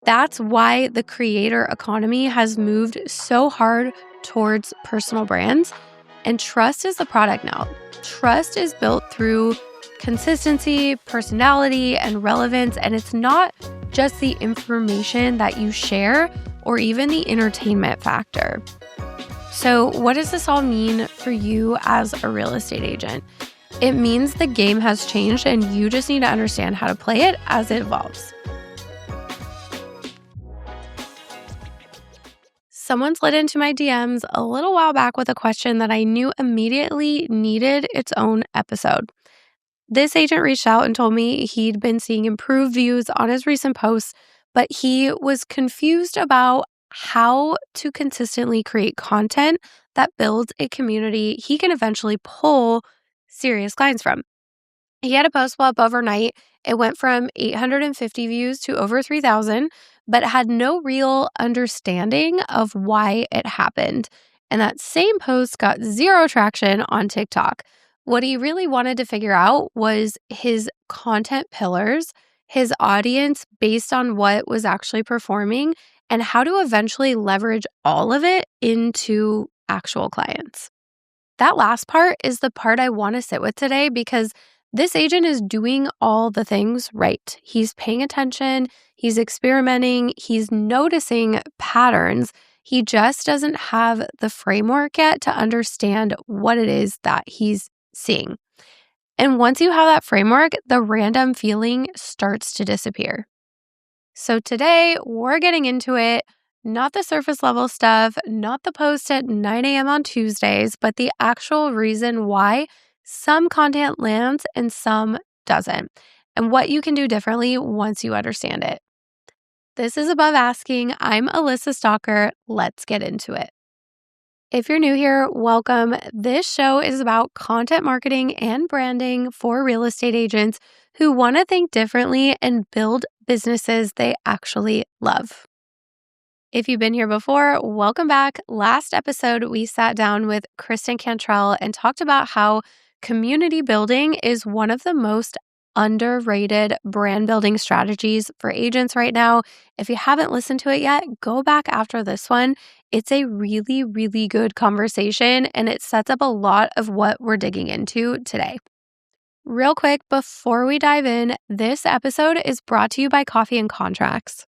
That's why the creator economy has moved so hard towards personal brands. And trust is the product now. Trust is built through consistency, personality, and relevance. And it's not just the information that you share or even the entertainment factor. So, what does this all mean for you as a real estate agent? It means the game has changed and you just need to understand how to play it as it evolves. Someone slid into my DMs a little while back with a question that I knew immediately needed its own episode. This agent reached out and told me he'd been seeing improved views on his recent posts, but he was confused about how to consistently create content that builds a community he can eventually pull serious clients from. He had a post up overnight. It went from 850 views to over 3,000, but had no real understanding of why it happened. And that same post got zero traction on TikTok. What he really wanted to figure out was his content pillars, his audience based on what was actually performing, and how to eventually leverage all of it into actual clients. That last part is the part I want to sit with today because this agent is doing all the things right. He's paying attention, he's experimenting, he's noticing patterns. He just doesn't have the framework yet to understand what it is that he's seeing. And once you have that framework, the random feeling starts to disappear. So today, we're getting into it. Not the surface level stuff, not the post at 9 a.m. on Tuesdays, but the actual reason why some content lands and some doesn't, and what you can do differently once you understand it. This is Above Asking. I'm Alyssa Stalker. Let's get into it. If you're new here, welcome. This show is about content marketing and branding for real estate agents who want to think differently and build businesses they actually love. If you've been here before, welcome back. Last episode, we sat down with Kristen Cantrell and talked about how community building is one of the most underrated brand building strategies for agents right now. If you haven't listened to it yet, go back after this one. It's a really, really good conversation, and it sets up a lot of what we're digging into today. Real quick, before we dive in, this episode is brought to you by Coffee and Contracts.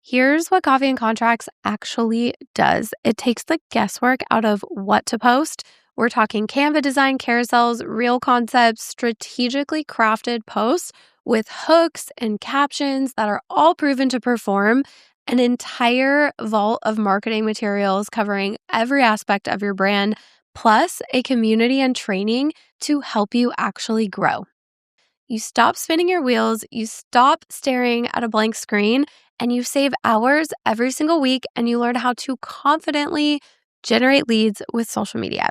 Here's what Coffee and Contracts actually does. It takes the guesswork out of what to post. We're talking Canva design carousels, real concepts, strategically crafted posts with hooks and captions that are all proven to perform, an entire vault of marketing materials covering every aspect of your brand, plus a community and training to help you actually grow. You stop spinning your wheels, you stop staring at a blank screen, and you save hours every single week, and you learn how to confidently generate leads with social media.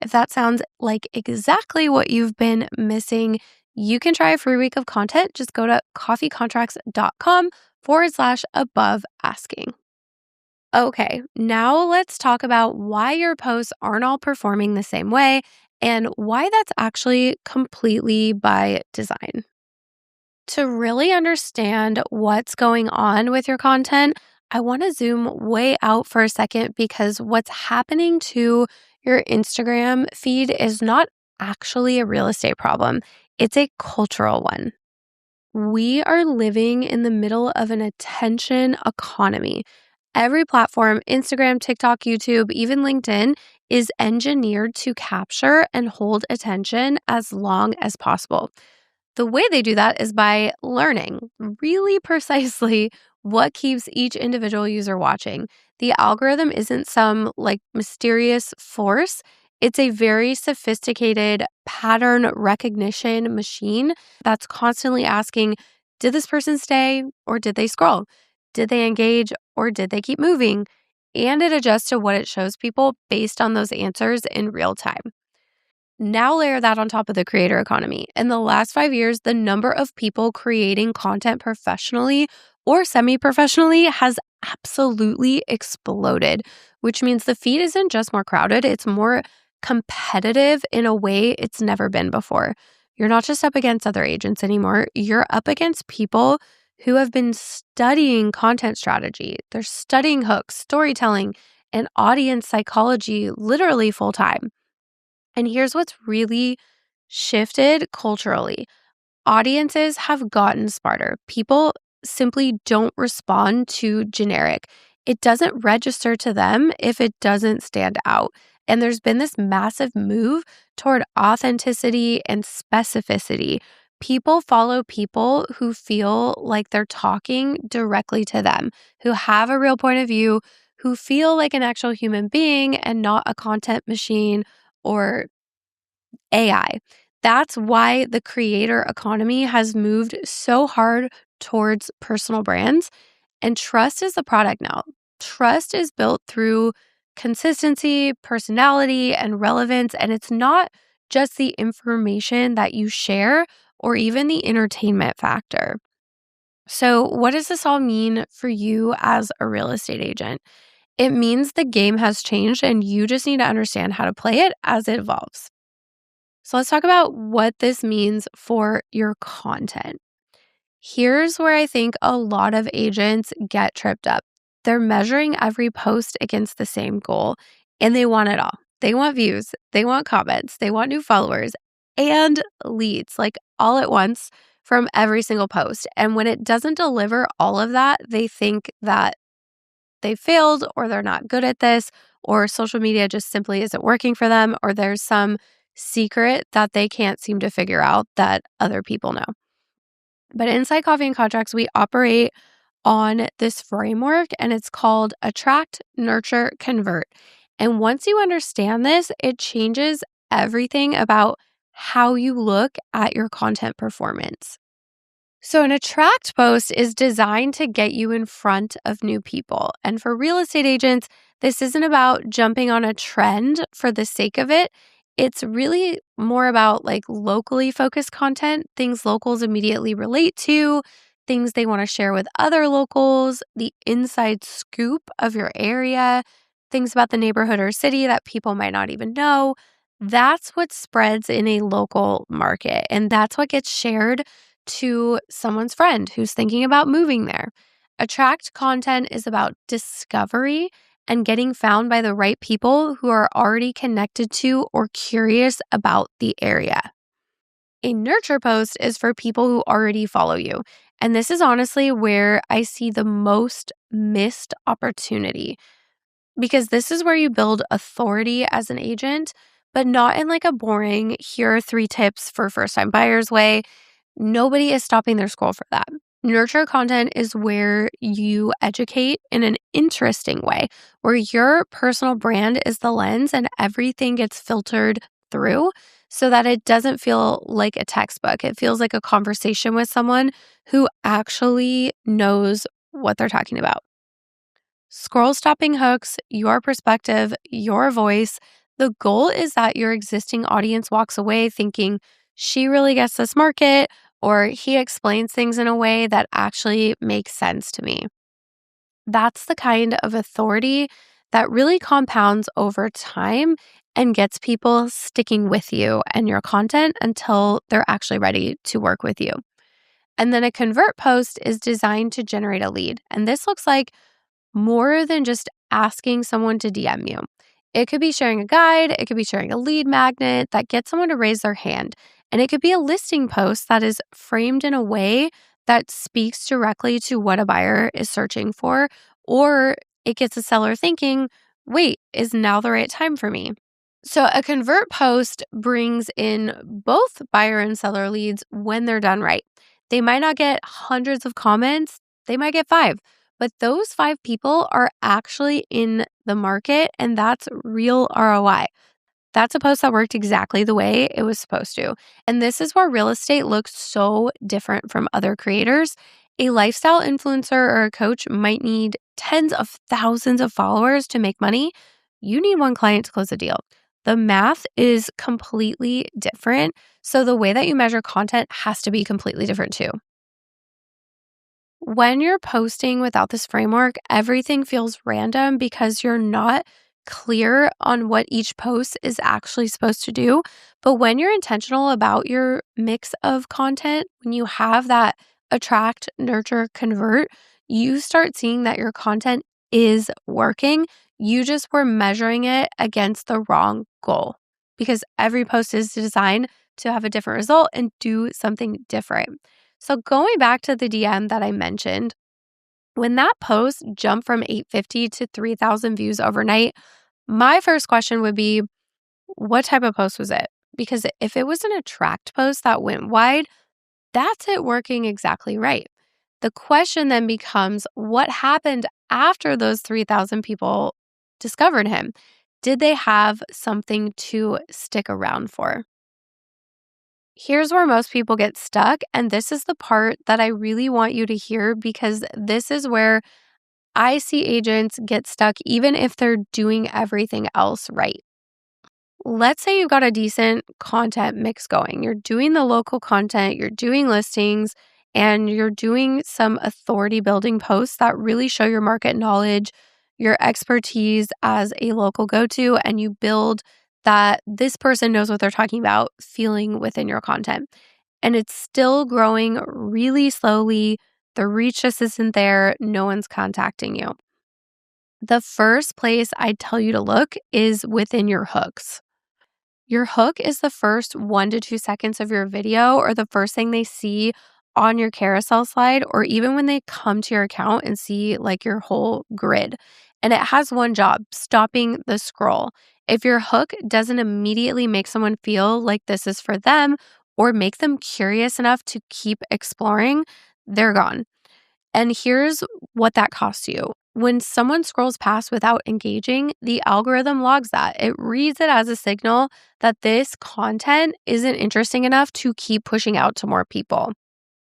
If that sounds like exactly what you've been missing, you can try a free week of content. Just go to coffeecontracts.com/above asking. Okay, now let's talk about why your posts aren't all performing the same way and why that's actually completely by design. To really understand what's going on with your content, I want to zoom way out for a second because what's happening to your Instagram feed is not actually a real estate problem. It's a cultural one. We are living in the middle of an attention economy. Every platform, Instagram, TikTok, YouTube, even LinkedIn, is engineered to capture and hold attention as long as possible. The way they do that is by learning really precisely what keeps each individual user watching. The algorithm isn't some mysterious force. It's a very sophisticated pattern recognition machine that's constantly asking, did this person stay or did they scroll? Did they engage or did they keep moving? And it adjusts to what it shows people based on those answers in real time. Now layer that on top of the creator economy. In the last 5 years, the number of people creating content professionally or semi-professionally has absolutely exploded, which means the feed isn't just more crowded, it's more competitive in a way it's never been before. You're not just up against other agents anymore. You're up against people who have been studying content strategy. They're studying hooks, storytelling, and audience psychology literally full time. And here's what's really shifted culturally. Audiences have gotten smarter. People simply don't respond to generic. It doesn't register to them if it doesn't stand out. And there's been this massive move toward authenticity and specificity. People follow people who feel like they're talking directly to them, who have a real point of view, who feel like an actual human being and not a content machine or AI. That's why the creator economy has moved so hard towards personal brands. And trust is the product now. Trust is built through consistency, personality, and relevance. And it's not just the information that you share or even the entertainment factor. So, what does this all mean for you as a real estate agent? It means the game has changed and you just need to understand how to play it as it evolves. So let's talk about what this means for your content. Here's where I think a lot of agents get tripped up. They're measuring every post against the same goal, and they want it all. They want views, they want comments, they want new followers, and leads, like all at once from every single post. And when it doesn't deliver all of that, they think that they failed or they're not good at this or social media just simply isn't working for them or there's some secret that they can't seem to figure out that other people know. But inside Coffee and Contracts, we operate on this framework and it's called attract, nurture, convert. And once you understand this, it changes everything about how you look at your content performance. So, an attract post is designed to get you in front of new people. And for real estate agents, this isn't about jumping on a trend for the sake of it. It's really more about like locally focused content, things locals immediately relate to, things they want to share with other locals, the inside scoop of your area, things about the neighborhood or city that people might not even know. That's what spreads in a local market. And that's what gets shared to someone's friend who's thinking about moving there. Attract content is about discovery and getting found by the right people who are already connected to or curious about the area. A nurture post is for people who already follow you. And this is honestly where I see the most missed opportunity because this is where you build authority as an agent, but not in like a boring, here are 3 tips for first time buyers way. Nobody is stopping their scroll for that. Nurture content is where you educate in an interesting way, where your personal brand is the lens and everything gets filtered through so that it doesn't feel like a textbook. It feels like a conversation with someone who actually knows what they're talking about. Scroll stopping hooks, your perspective, your voice. The goal is that your existing audience walks away thinking, she really gets this market, or he explains things in a way that actually makes sense to me. That's the kind of authority that really compounds over time and gets people sticking with you and your content until they're actually ready to work with you. And then a convert post is designed to generate a lead. And this looks like more than just asking someone to DM you. It could be sharing a guide, it could be sharing a lead magnet that gets someone to raise their hand. And it could be a listing post that is framed in a way that speaks directly to what a buyer is searching for, or it gets a seller thinking, wait, is now the right time for me? So a convert post brings in both buyer and seller leads when they're done right. They might not get hundreds of comments, they might get 5. But those 5 people are actually in the market, and that's real ROI. That's a post that worked exactly the way it was supposed to. And this is where real estate looks so different from other creators. A lifestyle influencer or a coach might need tens of thousands of followers to make money. You need 1 client to close a deal. The math is completely different. So the way that you measure content has to be completely different too. When you're posting without this framework, everything feels random because you're not clear on what each post is actually supposed to do. But when you're intentional about your mix of content, when you have that attract, nurture, convert, you start seeing that your content is working. You just were measuring it against the wrong goal because every post is designed to have a different result and do something different. So, going back to the DM that I mentioned, when that post jumped from 850 to 3,000 views overnight, my first question would be, what type of post was it? Because if it was an attract post that went wide, that's it working exactly right. The question then becomes, what happened after those 3,000 people discovered him? Did they have something to stick around for? Here's where most people get stuck. And this is the part that I really want you to hear because this is where I see agents get stuck even if they're doing everything else right. Let's say you've got a decent content mix going. You're doing the local content, you're doing listings, and you're doing some authority building posts that really show your market knowledge, your expertise as a local go to, and you build that this person knows what they're talking about feeling within your content. And it's still growing really slowly. The reach just isn't there. No one's contacting you. The first place I'd tell you to look is within your hooks. Your hook is the first 1 to 2 seconds of your video or the first thing they see on your carousel slide, or even when they come to your account and see like your whole grid. And it has one job, stopping the scroll. If your hook doesn't immediately make someone feel like this is for them or make them curious enough to keep exploring, they're gone. And here's what that costs you. When someone scrolls past without engaging, the algorithm logs that. It reads it as a signal that this content isn't interesting enough to keep pushing out to more people.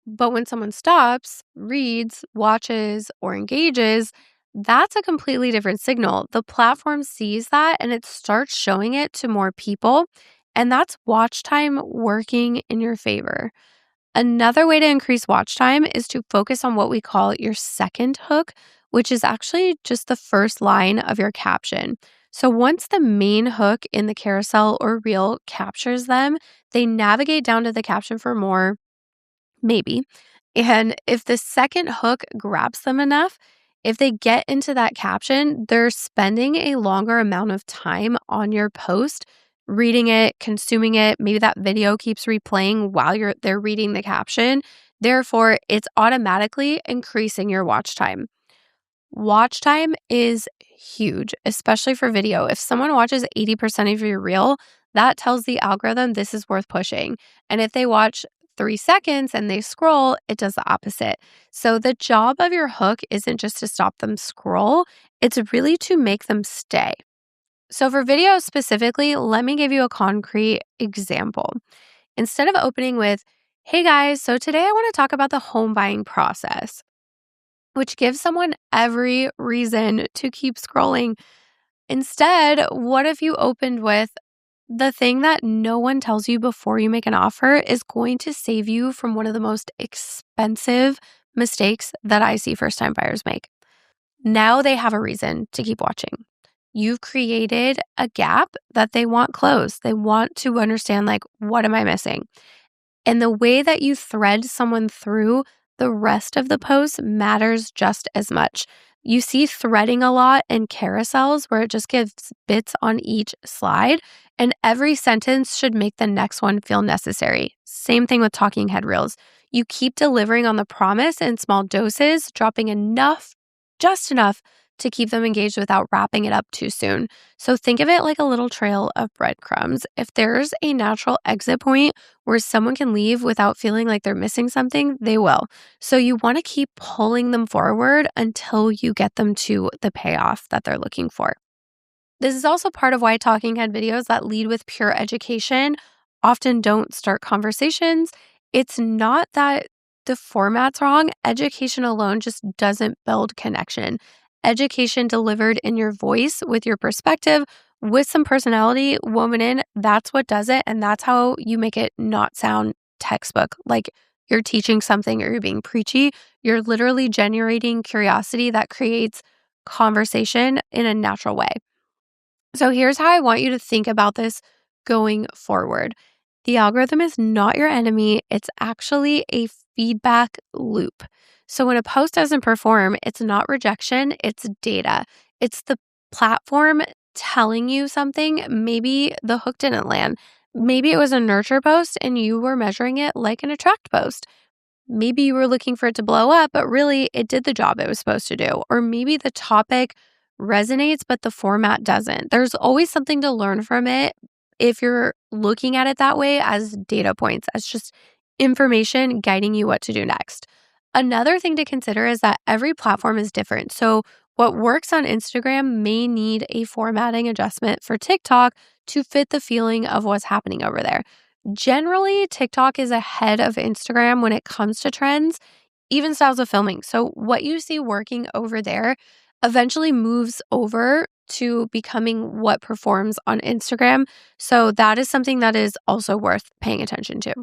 But when someone stops, reads, watches, or engages, that's a completely different signal. The platform sees that and it starts showing it to more people. And that's watch time working in your favor. Another way to increase watch time is to focus on what we call your second hook, which is actually just the first line of your caption. So once the main hook in the carousel or reel captures them, they navigate down to the caption for more, maybe. And if the second hook grabs them enough, if they get into that caption, they're spending a longer amount of time on your post, reading it, consuming it. Maybe that video keeps replaying while they're reading the caption. Therefore, it's automatically increasing your watch time. Watch time is huge, especially for video. If someone watches 80% of your reel, that tells the algorithm this is worth pushing. And if they watch 3 seconds and they scroll, it does the opposite. So the job of your hook isn't just to stop them scroll, it's really to make them stay. So for video specifically, let me give you a concrete example. Instead of opening with, hey guys, so today I want to talk about the home buying process, which gives someone every reason to keep scrolling. Instead, what if you opened with, the thing that no one tells you before you make an offer is going to save you from one of the most expensive mistakes that I see first time buyers make. Now they have a reason to keep watching. You've created a gap that they want closed. They want to understand, like, what am I missing? And the way that you thread someone through the rest of the post matters just as much. You see threading a lot in carousels where it just gives bits on each slide, and every sentence should make the next one feel necessary. Same thing with talking head reels. You keep delivering on the promise in small doses, dropping enough, just enough to keep them engaged without wrapping it up too soon. So think of it like a little trail of breadcrumbs. If there's a natural exit point where someone can leave without feeling like they're missing something, they will. So you want to keep pulling them forward until you get them to the payoff that they're looking for. This is also part of why talking head videos that lead with pure education often don't start conversations. It's not that the format's wrong. Education alone just doesn't build connection. Education delivered in your voice with your perspective, with some personality woven in, that's what does it. And that's how you make it not sound textbook, like you're teaching something or you're being preachy. You're literally generating curiosity that creates conversation in a natural way. So here's how I want you to think about this going forward. The algorithm is not your enemy. It's actually a feedback loop. So when a post doesn't perform, it's not rejection, it's data. It's the platform telling you something. Maybe the hook didn't land. Maybe it was a nurture post and you were measuring it like an attract post. Maybe you were looking for it to blow up, but really it did the job it was supposed to do. Or maybe the topic resonates, but the format doesn't. There's always something to learn from it if you're looking at it that way as data points, as just information guiding you what to do next. Another thing to consider is that every platform is different. So what works on Instagram may need a formatting adjustment for TikTok to fit the feeling of what's happening over there. Generally, TikTok is ahead of Instagram when it comes to trends, even styles of filming. So what you see working over there eventually moves over to becoming what performs on Instagram. So that is something that is also worth paying attention to.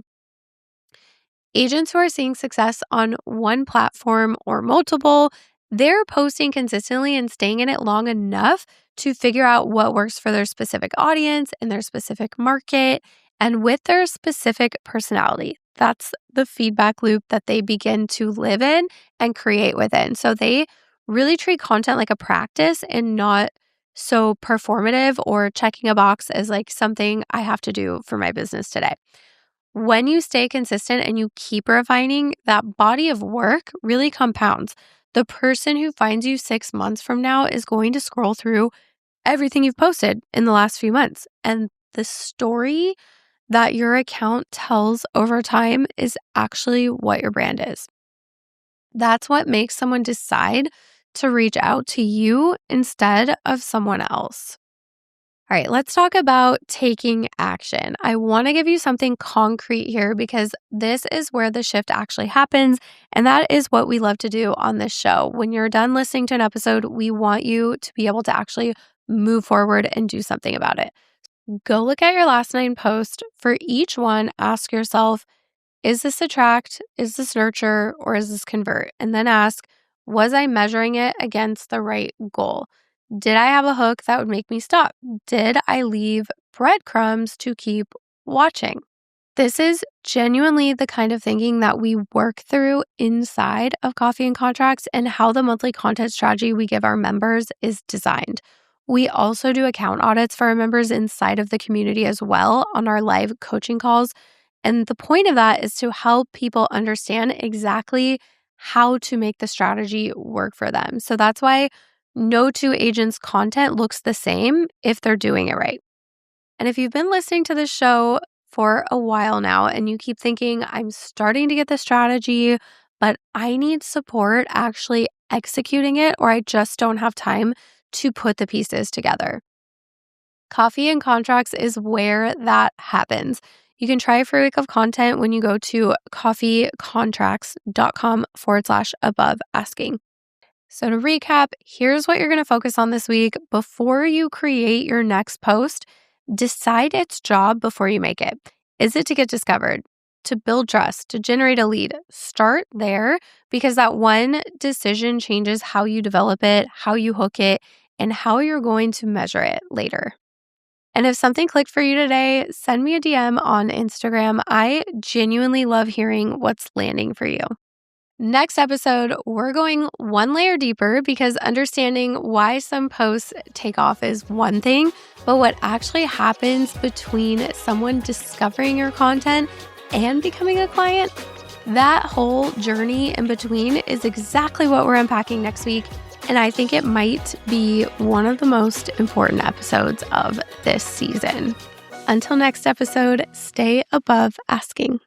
Agents who are seeing success on one platform or multiple, they're posting consistently and staying in it long enough to figure out what works for their specific audience and their specific market and with their specific personality. That's the feedback loop that they begin to live in and create within. So they really treat content like a practice and not so performative or checking a box as like something I have to do for my business today. When you stay consistent and you keep refining, that body of work really compounds. The person who finds you 6 months from now is going to scroll through everything you've posted in the last few months. And the story that your account tells over time is actually what your brand is. That's what makes someone decide to reach out to you instead of someone else. All right, let's talk about taking action. I want to give you something concrete here because this is where the shift actually happens. And that is what we love to do on this show. When you're done listening to an episode, we want you to be able to actually move forward and do something about it. Go look at your last 9 posts. For each one, ask yourself, is this attract, is this nurture, or is this convert? And then ask, was I measuring it against the right goal? Did I have a hook that would make me stop? Did I leave breadcrumbs to keep watching? This is genuinely the kind of thinking that we work through inside of Coffee and Contracts and how the monthly content strategy we give our members is designed. We also do account audits for our members inside of the community as well on our live coaching calls. And the point of that is to help people understand exactly how to make the strategy work for them. So that's why no two agents' content looks the same if they're doing it right. And if you've been listening to this show for a while now and you keep thinking, I'm starting to get the strategy, but I need support actually executing it, or I just don't have time to put the pieces together. Coffee and Contracts is where that happens. You can try a free week of content when you go to coffeecontracts.com/above asking. So to recap, here's what you're going to focus on this week. Before you create your next post, decide its job before you make it. Is it to get discovered, to build trust, to generate a lead? Start there because that one decision changes how you develop it, how you hook it, and how you're going to measure it later. And if something clicked for you today, send me a DM on Instagram. I genuinely love hearing what's landing for you. Next episode, we're going one layer deeper because understanding why some posts take off is one thing, but what actually happens between someone discovering your content and becoming a client, that whole journey in between is exactly what we're unpacking next week. And I think it might be one of the most important episodes of this season. Until next episode, stay above asking.